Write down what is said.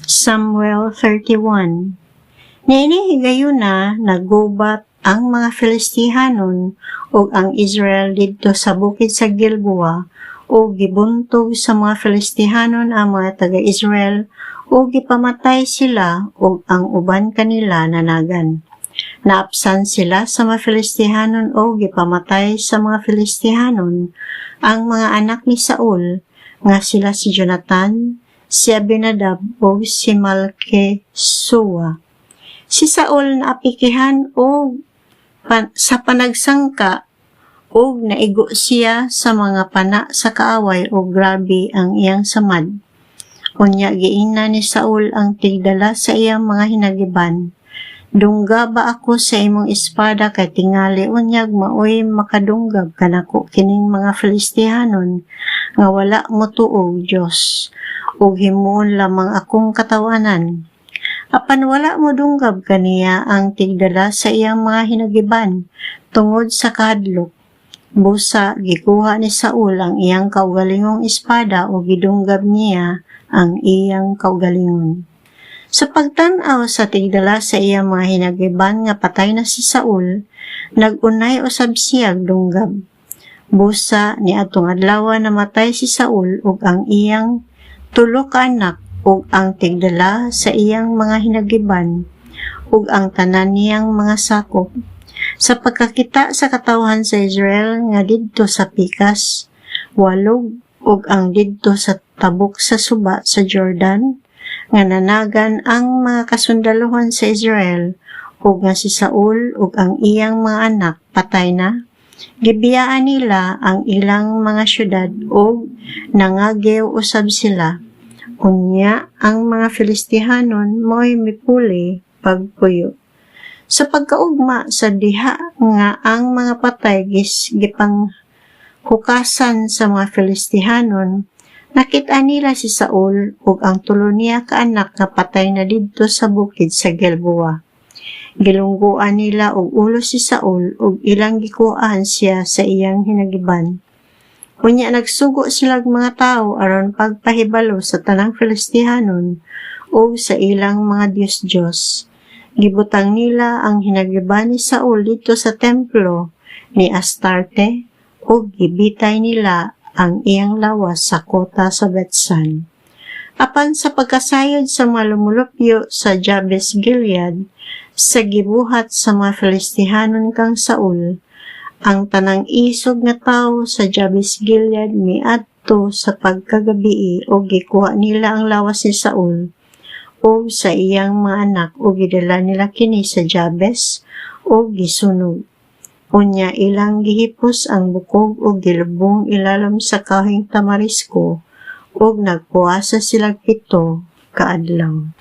Samuel 31. Niini higayuna naggubat ang mga Filistihanon ug ang Israel didto sa bukid sa Gilboa, ug gibuntog sa mga Filistihanon ang mga taga-Israel ug gipamatay sila ug ang uban kanila nanagan. Naapsan sila sa mga Filistihanon o gipamatay sa mga Filistihanon ang mga anak ni Saul nga sila si Jonathan, si Abinadab o si Malki-Sua. Si Saul naapikihan o sa panagsangka o naigo siya sa mga pana sa kaaway o grabe ang iyang samad. Unya giina ni Saul ang tigdala sa iyang mga hinagiban. Dungga ba ako sa imong espada kay tingali unyag maoy makadunggab kanako kining mga Filistihanon nga wala mo tuog Dios ug himuon lamang akong katawanan. Apan wala mo dunggab kaniya ang tigdala sa iyang mga hinagiban tungod sa kahadlok. Busa gikuha ni Saul ang iyang kaugalingong espada o gidunggab niya ang iyang kaugalingon. Sa pagtan-aw sa tigdala sa iyang mga hinagiban nga patay na si Saul, nag-unay usab siya dunggab. Busa ni atong adlaw namatay si Saul ug ang iyang tulo ka anak ug ang tigdala sa iyang mga hinagiban ug ang tanan niyang mga sakop. Sa pagkakita sa katawhan sa Israel nga didto sa pikas, walog ug ang didto sa tabok sa suba sa Jordan, nga nanagan ang mga kasundaluhan sa Israel ug nga si Saul ug ang iyang mga anak patay na, gibiyaan nila ang ilang mga syudad ug nangagew usab sila. Unya ang mga Filistihanon mo'y mipuli pagpuyo. Sa pagkaugma sa diha nga ang mga patay gipang hukasan sa mga Filistihanon, nakita nila si Saul ug ang tulo niya ka anak nga patay na didto sa bukid sa Gilboa. Gilungguan nila og ulo si Saul ug ilang gikuhaan siya sa iyang hinagiban. Unya nagsugo silang mga tao aron pagpahibalo sa tanang Filistihanon o sa ilang mga Diyos. Gibutang nila ang hinagiban ni Saul dito sa templo ni Astarte o gibitay nila ang iyang lawas sa kota sa Betsan. Apan sa pagkasayod sa mga lumulupyo sa Jabes Gilead, sa gibuhat sa mga Filistihanon kang Saul, ang tanang isog nga tawo sa Jabes Gilead miadto sa pagkagabii o gikuha nila ang lawas ni Saul o sa iyang mga anak o gidala nila kini sa Jabes o gisunog. Unya ilang gihipos ang bukog o gilubong ilalom sa kahing tamarisko o nagpuasa sila 7 ka adlaw.